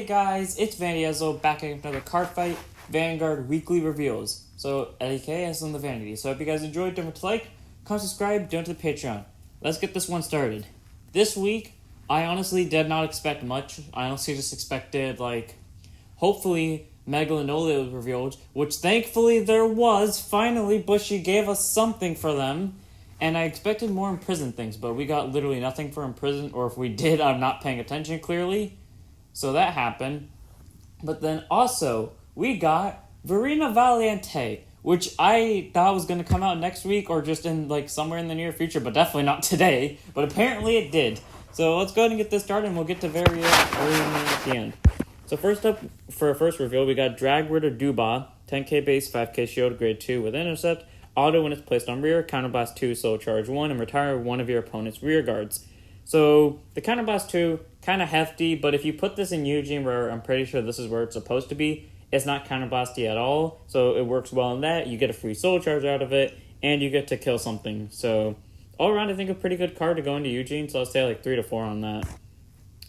guys, it's Vanity Ezel back at another card fight, Vanguard weekly reveals. So, LEK is on the Vanity. So if you guys enjoyed, don't forget to like, comment, subscribe, donate to the Patreon. Let's get this one started. This week, I honestly did not expect much. I honestly just expected, hopefully, Megalanolia was revealed, which thankfully there was, finally, Bushy gave us something for them. And I expected more Imprisoned things, but we got literally nothing for Imprisoned, or if we did, I'm not paying attention clearly. So that happened. But then also, we got Vairina Valiente, which I thought was going to come out next week or just in somewhere in the near future, but definitely not today. But apparently it did. So let's go ahead and get this started, and we'll get to Vairina at the end. So first up, for our first reveal, we got Dragritter Dubah, 10k base, 5k shield, grade 2 with intercept, auto when it's placed on rear, counterblast 2, soul charge 1, and retire one of your opponent's rear guards. So the counterblast 2, kind of hefty, but if you put this in Eugene, where I'm pretty sure this is where it's supposed to be, it's not counterblasty at all, so it works well in that. You get a free soul charge out of it, and you get to kill something. So all around, I think a pretty good card to go into Eugene, so I'll say 3 to 4 on that.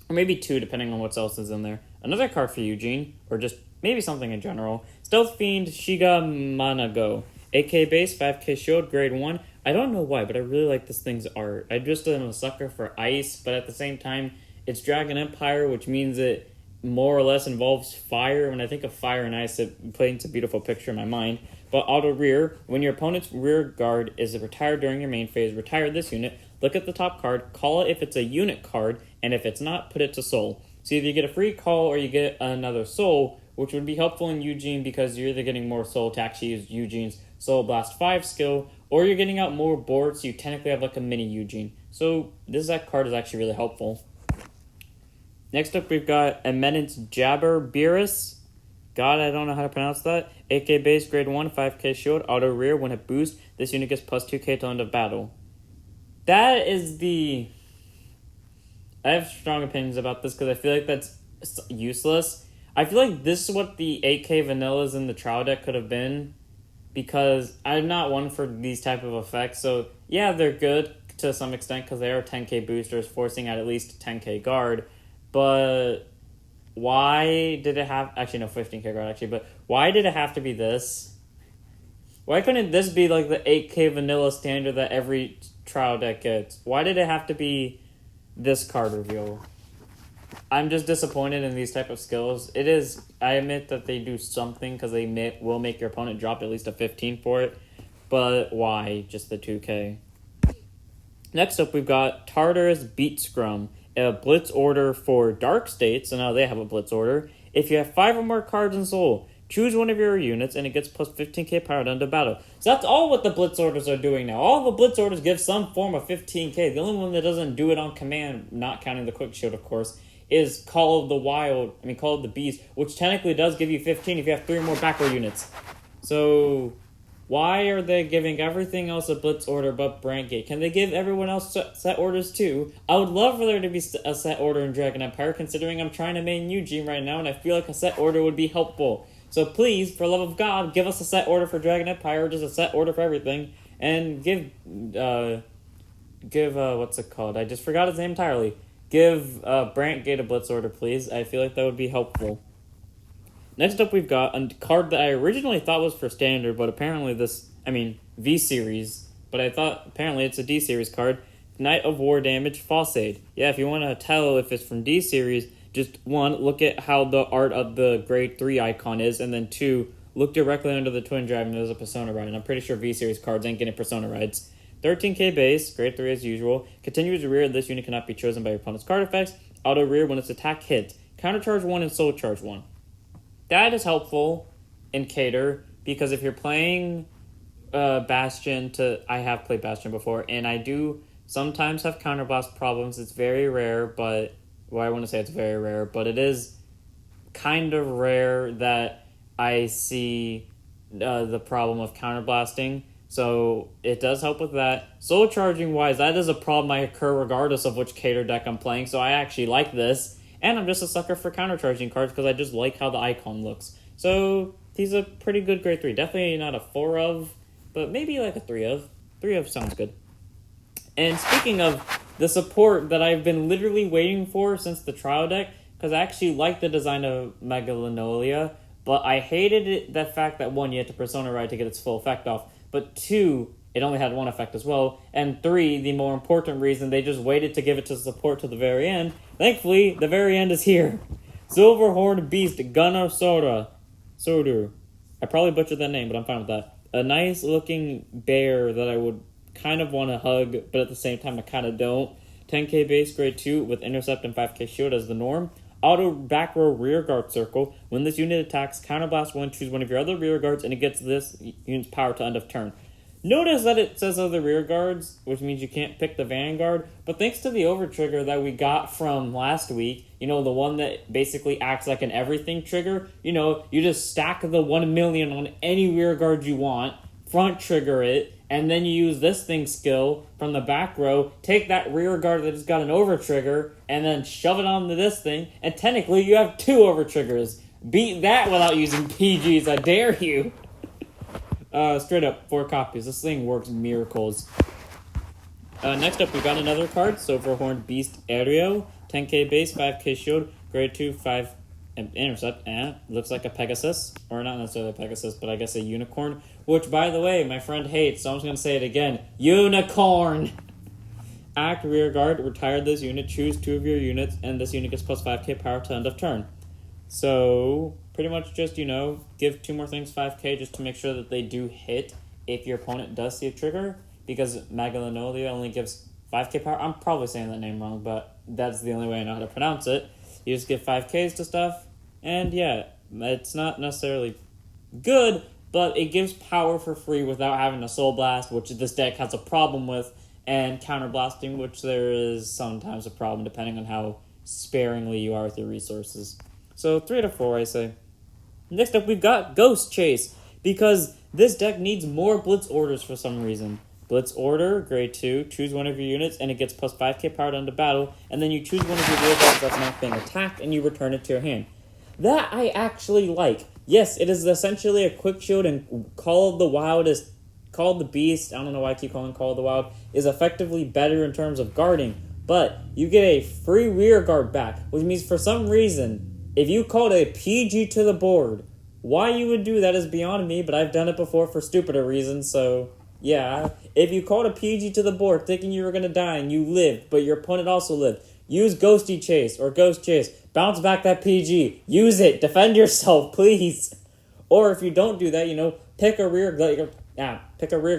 Or maybe 2, depending on what else is in there. Another card for Eugene, or just maybe something in general. Stealth Fiend, Shiga, Manago. 8k base, 5k shield, grade 1. I don't know why, but I really like this thing's art. I just am a sucker for ice, but at the same time, it's Dragon Empire, which means it more or less involves fire. When I think of fire and ice, it paints a beautiful picture in my mind. But auto rear, when your opponent's rear guard is retired during your main phase, retire this unit, look at the top card, call it if it's a unit card, and if it's not, put it to soul. So either you get a free call or you get another soul, which would be helpful in Eugene because you're either getting more soul to actually use Eugene's Soul Blast 5 skill, or you're getting out more boards, so you technically have a mini Eugene. So this exact card is actually really helpful. Next up, we've got Eminence Jabberberus. God, I don't know how to pronounce that. 8k base, grade 1, 5k shield, auto rear. When it boosts, this unit gets plus 2k till end of battle. That is the... I have strong opinions about this because I feel like that's useless. I feel like this is what the 8k vanillas in the trial deck could have been, because I'm not one for these type of effects. So yeah, they're good to some extent because they are 10k boosters, forcing at least 10k guard. But why did it have... Actually, no, 15k guard, actually. But why did it have to be this? Why couldn't this be the 8k vanilla standard that every trial deck gets? Why did it have to be this card reveal? I'm just disappointed in these type of skills. It is... I admit that they do something because they will make your opponent drop at least a 15 for it. But why just the 2k? Next up, we've got Tartarus Beatscrum. A blitz order for dark states, so now they have a blitz order. If you have 5 or more cards in soul, choose one of your units and it gets plus 15k power to end of battle. So that's all what the blitz orders are doing now. All the blitz orders give some form of 15k. The only one that doesn't do it on command, not counting the quick shield of course, is Call of the Beast, which technically does give you 15 if you have 3 or more backer units. So why are they giving everything else a blitz order but Brandgate? Can they give everyone else set orders too? I would love for there to be a set order in Dragon Empire, considering I'm trying to main Eugene right now, and I feel like a set order would be helpful. So please, for love of God, give us a set order for Dragon Empire, or just a set order for everything, and give what's it called? I just forgot his name entirely. Give Brandgate a blitz order, please. I feel like that would be helpful. Next up, we've got a card that I originally thought was for standard, but apparently V-Series, but I thought apparently it's a D-Series card. Knight of War Damage, Fossad. Yeah, if you want to tell if it's from D-Series, just 1, look at how the art of the grade 3 icon is, and then 2, look directly under the Twin Drive and there's a Persona Ride, and I'm pretty sure V-Series cards ain't getting Persona Rides. 13k base, grade 3 as usual. Continues rear, this unit cannot be chosen by your opponent's card effects. Auto rear when its attack hits. Counter charge 1 and soul charge 1. That is helpful in Cater, because if you're playing Bastion I have played Bastion before, and I do sometimes have counterblast problems. It's very rare, but... Well, I want to say it's very rare, but it is kind of rare that I see the problem of counterblasting. So it does help with that. Soul charging wise, that is a problem I occur regardless of which Cater deck I'm playing, so I actually like this. And I'm just a sucker for countercharging cards because I just like how the icon looks. So he's a pretty good grade 3. Definitely not a 4 of, but maybe a 3 of. 3 of sounds good. And speaking of the support that I've been literally waiting for since the trial deck, because I actually like the design of Megalinolia, but I hated it, the fact that 1, you had to Persona Ride to get its full effect off, but 2, it only had 1 effect as well, and 3, the more important reason, they just waited to give it to support to the very end. Thankfully, the very end is here. Silverhorned Beast Gunosura. Sodu. I probably butchered that name, but I'm fine with that. A nice looking bear that I would kind of want to hug, but at the same time I kind of don't. 10k base, grade 2, with intercept and 5k shield as the norm. Auto back row rear guard circle. When this unit attacks, counterblast 1, choose one of your other rear guards, and it gets this unit's power to end of turn. Notice that it says other rear guards, which means you can't pick the Vanguard, but thanks to the over trigger that we got from last week, the one that basically acts like an everything trigger, you just stack the 1 million on any rear guard you want, front trigger it, and then you use this thing skill from the back row, take that rear guard that has got an over trigger, and then shove it onto this thing, and technically you have 2 over triggers. Beat that without using PGs, I dare you! Straight up, 4 copies. This thing works miracles. Next up, we got another card, Silverhorned Beast Areio. 10k base, 5k shield, grade 2, 5 intercept. Looks like a Pegasus. Or not necessarily a Pegasus, but I guess a unicorn. Which, by the way, my friend hates, so I'm just going to say it again. Unicorn! Act rear guard, retire this unit, choose 2 of your units, and this unit gets plus 5k power to end of turn. So, pretty much just, give 2 more things 5k just to make sure that they do hit if your opponent does see a trigger, because Megalinolia only gives 5k power. I'm probably saying that name wrong, but that's the only way I know how to pronounce it. You just give 5ks to stuff, and yeah, it's not necessarily good, but it gives power for free without having a Soul Blast, which this deck has a problem with, and counterblasting, which there is sometimes a problem depending on how sparingly you are with your resources. So 3 to 4, I say. Next up, we've got Ghost Chase, because this deck needs more Blitz Orders for some reason. Blitz Order, grade 2, choose one of your units, and it gets plus 5k power to end of battle, and then you choose one of your rear guards that's not being attacked, and you return it to your hand. That I actually like. Yes, it is essentially a quick shield, and Call of the Wild is... Call of the Beast, I don't know why I keep calling Call of the Wild, is effectively better in terms of guarding, but you get a free rear guard back, which means for some reason, if you called a PG to the board, why you would do that is beyond me, but I've done it before for stupider reasons, so yeah. If you called a PG to the board thinking you were going to die and you lived, but your opponent also lived, use Ghosty Chase or Ghost Chase. Bounce back that PG. Use it. Defend yourself, please. Or if you don't do that, pick a rear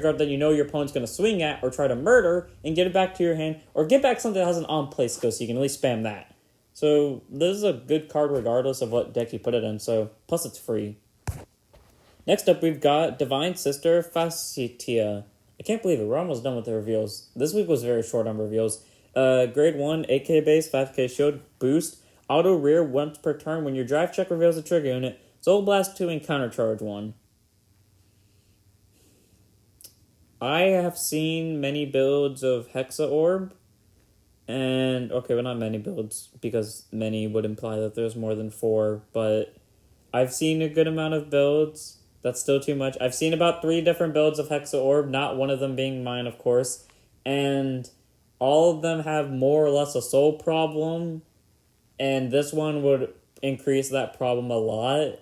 guard that you know your opponent's going to swing at or try to murder and get it back to your hand, or get back something that has an on-play skill so you can at least spam that. So this is a good card regardless of what deck you put it in, plus it's free. Next up, we've got Divine Sister Fasciata. I can't believe it, we're almost done with the reveals. This week was very short on reveals. Grade 1, 8k base, 5k shield, boost, auto rear once per turn. When your drive check reveals a trigger unit, Soul Blast 2 and Countercharge 1. I have seen many builds of Hexa Orb, and, okay, well, not many builds, because many would imply that there's more than 4, but I've seen a good amount of builds. That's still too much. I've seen about 3 different builds of Hexa Orb, not one of them being mine, of course, and all of them have more or less a soul problem, and this one would increase that problem a lot,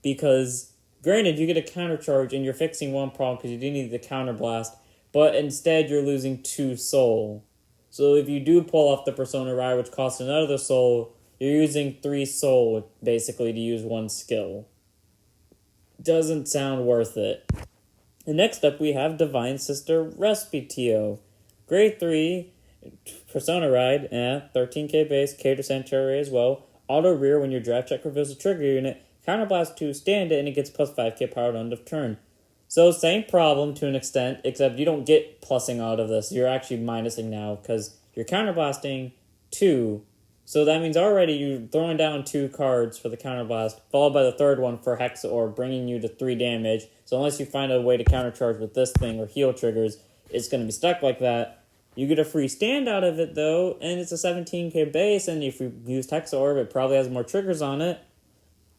because, granted, you get a countercharge, and you're fixing one problem because you do need the counterblast, but instead you're losing 2 soul. So if you do pull off the Persona Ride, which costs another soul, you're using 3 soul, basically, to use 1 skill. Doesn't sound worth it. And next up, we have Divine Sister Repisto. Grade 3, Persona Ride, 13k base, Cater Sanctuary as well. Auto rear when your draft check reveals a trigger unit. Counterblast 2, stand it, and it gets plus 5k power to end of turn. So, same problem to an extent, except you don't get plussing out of this. You're actually minusing now, because you're counterblasting 2. So that means already you're throwing down 2 cards for the counterblast, followed by the 3rd one for Hexa Orb, bringing you to 3 damage. So unless you find a way to countercharge with this thing or heal triggers, it's going to be stuck like that. You get a free stand out of it, though, and it's a 17k base, and if you use Hexa Orb, it probably has more triggers on it.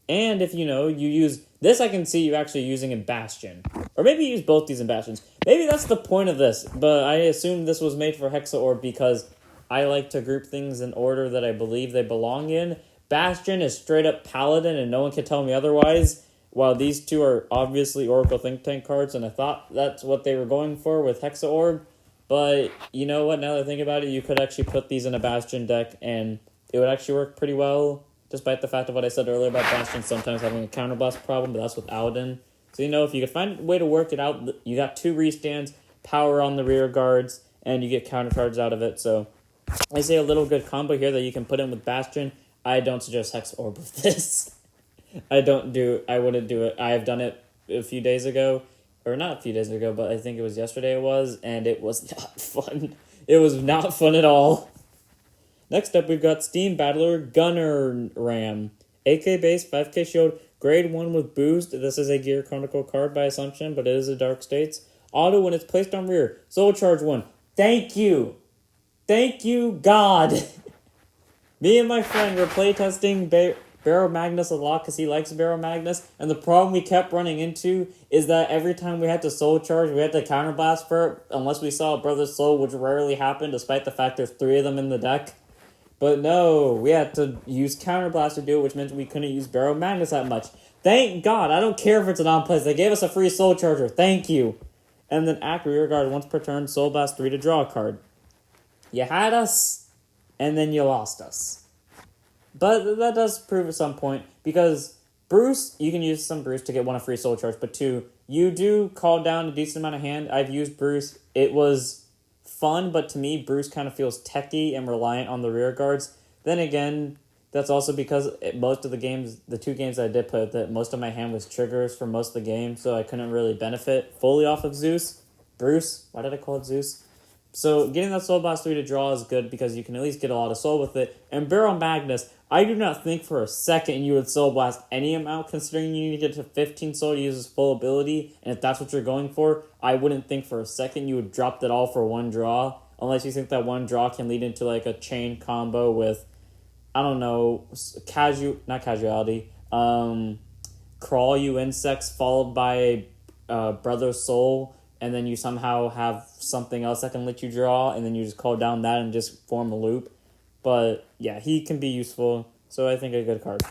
And if, you use... This I can see you actually using in Bastion. Or maybe you use both these in Bastions. Maybe that's the point of this, but I assume this was made for Hexa Orb because I like to group things in order that I believe they belong in. Bastion is straight up Paladin, and no one can tell me otherwise. While these two are obviously Oracle Think Tank cards, and I thought that's what they were going for with Hexa Orb. But you know what? Now that I think about it, you could actually put these in a Bastion deck, and it would actually work pretty well, despite the fact of what I said earlier about Bastion sometimes having a counterblast problem, but that's with Aladdin. So, if you could find a way to work it out, you got 2 restands, power on the rear guards, and you get counter charges out of it. So, I say a little good combo here that you can put in with Bastion. I don't suggest Hex Orb with this. I wouldn't do it. I have done it a few days ago, or not a few days ago, but I think it was yesterday and it was not fun. It was not fun at all. Next up, we've got Steam Battler Gungnuram. AK base, 5k shield, grade 1 with boost. This is a Gear Chronicle card by assumption, but it is a Dark States. Auto when it's placed on rear. Soul Charge 1. Thank you. Thank you, God. Me and my friend were playtesting Barrow Magnus a lot because he likes Barrow Magnus, and the problem we kept running into is that every time we had to Soul Charge, we had to Counterblast for it, unless we saw a Brother's Soul, which rarely happened, despite the fact there's 3 of them in the deck. But no, we had to use Counterblast to do it, which meant we couldn't use Barrow Magnus that much. Thank God, I don't care if it's an on-place, they gave us a free Soul Charger, thank you. And then act Rear Guard once per turn, Soul Blast 3 to draw a card. You had us, and then you lost us. But that does prove at some point, because Bruce, you can use some Bruce to get 1 a free Soul Charge, but 2, you do call down a decent amount of hand. I've used Bruce. It was fun, but to me, Bruce kind of feels techy and reliant on the rear guards. Then again, that's also because most of the games, the 2 games I did play with it, most of my hand was triggers for most of the game, so I couldn't really benefit fully off of Bruce. Why did I call it Zeus? So getting that Soul Blast 3 to draw is good because you can at least get a lot of soul with it. And Barrow Magnus, I do not think for a second you would Soul Blast any amount, considering you need to get to 15 soul to use his full ability. And if that's what you're going for, I wouldn't think for a second you would drop that all for 1 draw. Unless you think that 1 draw can lead into like a chain combo with, I don't know, Crawl You Insects followed by Brother's Soul. And then you somehow have something else that can let you draw, and then you just call down that and just form a loop. But yeah, he can be useful, so I think a good card.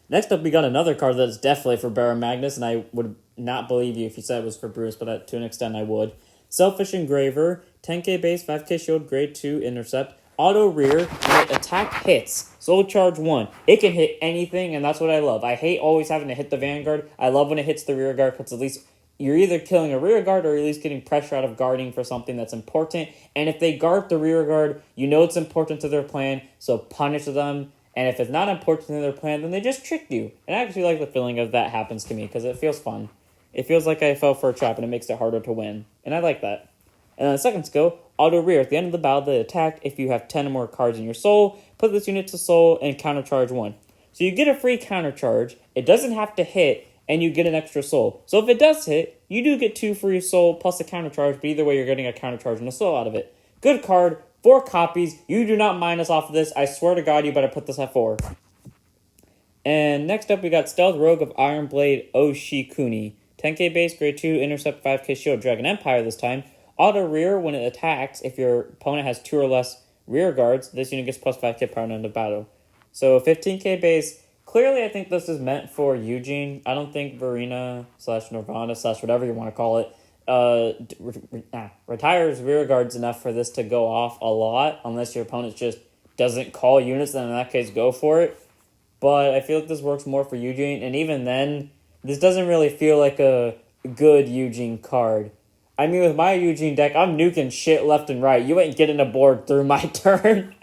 Next up, we got another card that is definitely for Barrow Magnus, and I would not believe you if you said it was for Bruce, but to an extent I would. Selfish Engraver, 10k base, 5k shield, grade 2, intercept. Auto rear, when attack hits, Soul Charge 1. It can hit anything, and that's what I love. I hate always having to hit the Vanguard. I love when it hits the rear guard, because at least you're either killing a rear guard or at least getting pressure out of guarding for something that's important. And if they guard the rear guard, you know it's important to their plan, so punish them. And if it's not important to their plan, then they just tricked you. And I actually like the feeling of that happens to me because it feels fun. It feels like I fell for a trap and it makes it harder to win. And I like that. And then the second skill, Auto Rear. At the end of the battle, they attack. If you have 10 or more cards in your soul, put this unit to soul and countercharge 1. So you get a free countercharge. It doesn't have to hit, and you get an extra soul. So if it does hit, you do get 2 free soul plus a countercharge, but either way you're getting a countercharge and a soul out of it. Good card, 4 copies. You do not minus off of this. I swear to God, you better put this at 4. And next up, we got Stealth Rogue of Iron Blade Oshikuni. 10k base, grade 2, intercept, 5k shield, Dragon Empire this time. Auto rear, when it attacks, if your opponent has 2 or less rear guards, this unit gets plus 5k power end of battle. So 15k base. Clearly, I think this is meant for Eugene. I don't think Vairina / Nirvana / whatever you want to call it retires rear guards enough for this to go off a lot, unless your opponent just doesn't call units, then in that case, go for it. But I feel like this works more for Eugene, and even then, this doesn't really feel like a good Eugene card. I mean, with my Eugene deck, I'm nuking shit left and right. You ain't getting a board through my turn.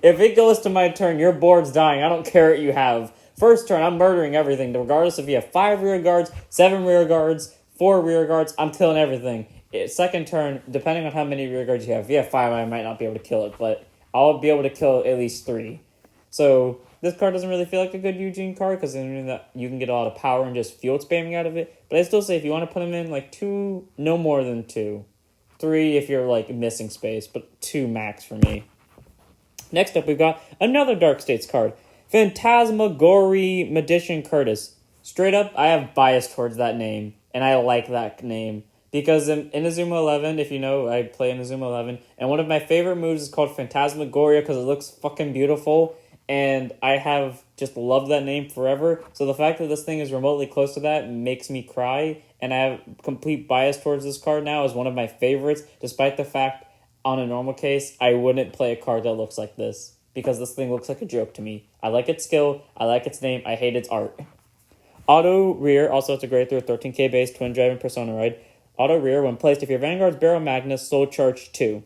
If it goes to my turn, your board's dying. I don't care what you have. First turn, I'm murdering everything. Regardless if you have 5 rear guards, 7 rear guards, 4 rear guards, I'm killing everything. Second turn, depending on how many rear guards you have. If you have 5, I might not be able to kill it, but I'll be able to kill at least 3. So this card doesn't really feel like a good Eugene card because you can get a lot of power and just field spamming out of it. But I still say if you want to put them in, like 2, no more than 2. 3 if you're like missing space, but 2 max for me. Next up, we've got another Dark States card. Fantasmagorie Magician Curtis. Straight up, I have bias towards that name, and I like that name. Because in Inazuma 11, if you know, I play Inazuma 11, and one of my favorite moves is called Phantasmagoria because it looks fucking beautiful. and I have just loved that name forever. So the fact that this thing is remotely close to that makes me cry, and I have complete bias towards this card now as one of my favorites, despite the fact on a normal case I wouldn't play a card that looks like this, because this thing looks like a joke to me. I like its skill, I like its name, I hate its art. Auto Rear, also it's a great through 13k base, Twin Drive, and Persona Ride. Auto Rear, when placed, if your Vanguard's Barrel Magnus, Soul Charge 2.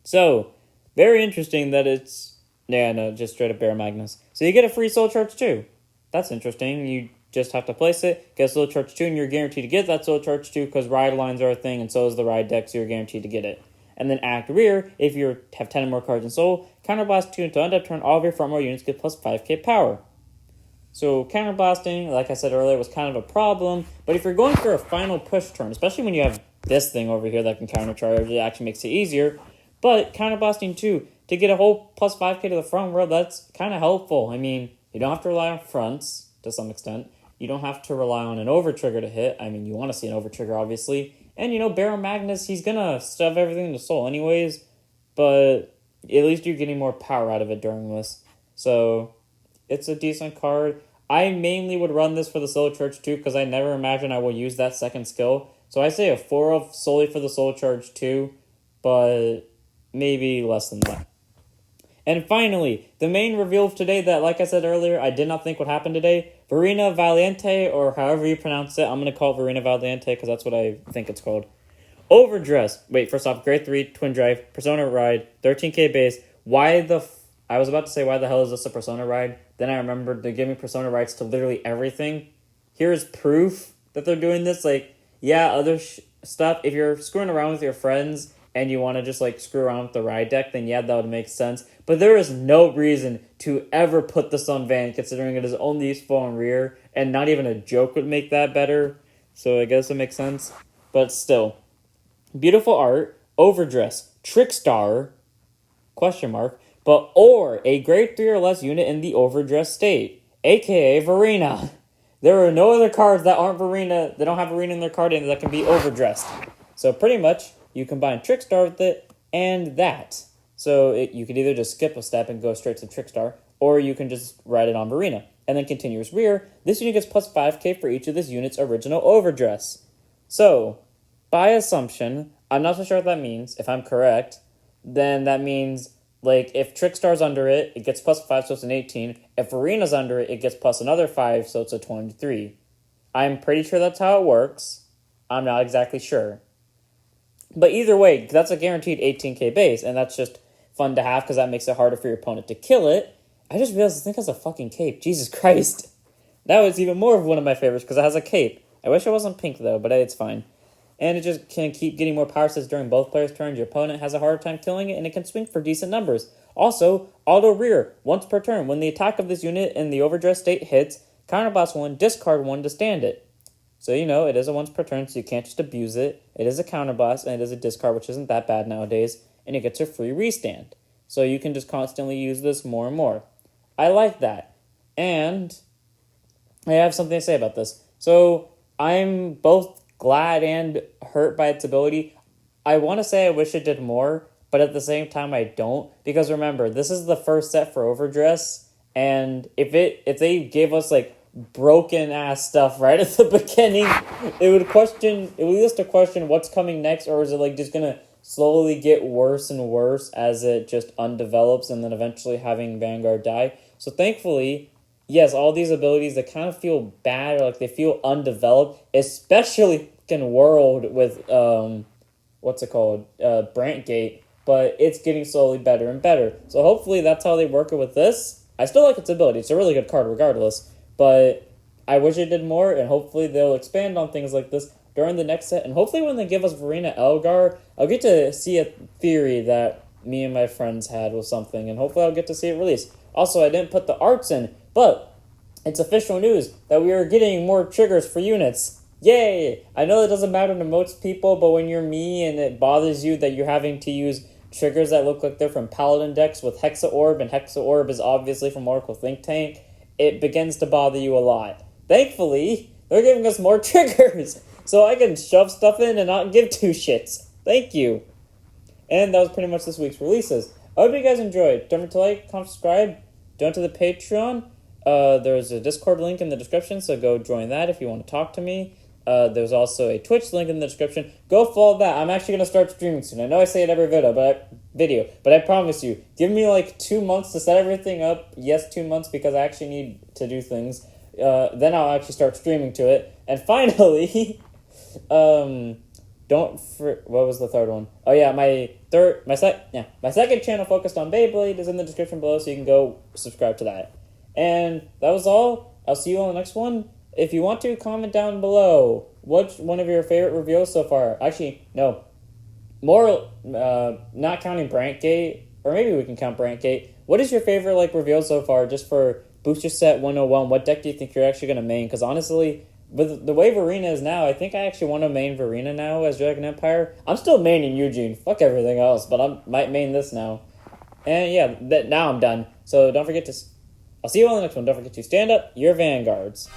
So, very interesting that it's... Yeah, no, just straight up Barrel Magnus. So you get a free Soul Charge 2. That's interesting. You just have to place it, get a Soul Charge 2, and you're guaranteed to get that Soul Charge 2 because ride lines are a thing, and so is the ride deck, so you're guaranteed to get it. And then Act Rear, if you have 10 or more cards in Soul, Counterblast 2 until end of turn, all of your front row units get plus 5k power. So counterblasting, like I said earlier, was kind of a problem, but if you're going for a final push turn, especially when you have this thing over here that can countercharge, it actually makes it easier. But counterblasting too, to get a whole plus 5k to the front row, that's kind of helpful. I mean, you don't have to rely on fronts to some extent. You don't have to rely on an overtrigger to hit. I mean, you want to see an overtrigger, obviously. And, you know, Barrel Magnus, he's going to stuff everything into Soul anyways, but at least you're getting more power out of it during this. So it's a decent card. I mainly would run this for the Soul Charge 2 because I never imagine I will use that second skill. So I say a 4 of solely for the Soul Charge 2, but maybe less than that. And finally, the main reveal of today that, like I said earlier, I did not think would happen today. Vairina Valiente, or however you pronounce it. I'm going to call it Vairina Valiente because that's what I think it's called. Overdress. Wait, first off, grade 3, Twin Drive, Persona Ride, 13k base. I was about to say, why the hell is this a Persona Ride? Then I remembered they're giving Persona Rides to literally everything. Here's proof that they're doing this. Like, yeah, other stuff. If you're screwing around with your friends and you want to just, like, screw around with the ride deck, then yeah, that would make sense. But there is no reason to ever put this on Van, considering it is only useful on rear, and not even a joke would make that better. So I guess it makes sense. But still. Beautiful art, overdress, Trickstar, question mark, or a grade 3 or less unit in the overdress state, aka Vairina. There are no other cards that aren't Vairina, that don't have Vairina in their card and that can be overdressed. So pretty much, you combine Trickstar with it, and that. So you could either just skip a step and go straight to Trickstar, or you can just ride it on Vairina. And then continuous rear, this unit gets plus 5k for each of this unit's original overdress. So, by assumption, I'm not so sure what that means. If I'm correct, then that means, like, if Trickstar's under it, it gets plus 5, so it's an 18. If Vairina's under it, it gets plus another 5, so it's a 23. I'm pretty sure that's how it works. I'm not exactly sure. But either way, that's a guaranteed 18k base, and that's just fun to have because that makes it harder for your opponent to kill it. I just realized this thing has a fucking cape. Jesus Christ. That was even more of one of my favorites because it has a cape. I wish it wasn't pink, though, but it's fine. And it just can keep getting more power sets during both players' turns. Your opponent has a harder time killing it, and it can swing for decent numbers. Also, auto rear, once per turn. When the attack of this unit in the overdress state hits, counterblast 1, discard 1 to stand it. So, you know, it is a once per turn, so you can't just abuse it. It is a counterblast, and it is a discard, which isn't that bad nowadays. And it gets a free restand. So you can just constantly use this more and more. I like that. And I have something to say about this. So I'm both glad and hurt by its ability. I want to say I wish it did more, but at the same time I don't. Because remember, this is the first set for overdress. And if they gave us like broken ass stuff right at the beginning, it would lead us to question what's coming next, or is it like just gonna slowly get worse and worse as it just undevelops and then eventually having Vanguard die. So thankfully, yes, all these abilities that kind of feel bad or like they feel undeveloped, especially in World with Brantgate, but it's getting slowly better and better. So hopefully that's how they work it with this. I still like its ability. It's a really good card regardless, but I wish it did more, and hopefully they'll expand on things like this during the next set, and hopefully when they give us Vairina Elgar, I'll get to see a theory that me and my friends had with something, and hopefully I'll get to see it released. Also, I didn't put the arts in, but it's official news that we are getting more triggers for units. Yay! I know it doesn't matter to most people, but when you're me and it bothers you that you're having to use triggers that look like they're from Paladin decks with Hexa Orb, and Hexa Orb is obviously from Oracle Think Tank, it begins to bother you a lot. Thankfully, they're giving us more triggers, so I can shove stuff in and not give two shits. Thank you. And that was pretty much this week's releases. I hope you guys enjoyed. Don't forget to like, comment, subscribe, donate to the Patreon. There's a Discord link in the description, so go join that if you want to talk to me. There's also a Twitch link in the description. Go follow that. I'm actually going to start streaming soon. I know I say it every but I promise you, give me like 2 months to set everything up. Yes, 2 months, because I actually need to do things. Then I'll actually start streaming to it. And finally, what was the third one? Oh yeah, my second channel focused on Beyblade is in the description below, so you can go subscribe to that. And that was all. I'll see you on the next one. If you want to, comment down below. What's one of your favorite reveals so far? Actually, no. More, not counting Brantgate, or maybe we can count Brantgate. What is your favorite, reveal so far, just for Booster Set 101? What deck do you think you're actually going to main? Because honestly, with the way Vairina is now, I think I actually want to main Vairina now as Dragon Empire. I'm still maining Eugene. Fuck everything else, but I might main this now. And yeah, now I'm done. So don't forget to... I'll see you on the next one. Don't forget to stand up your Vanguards.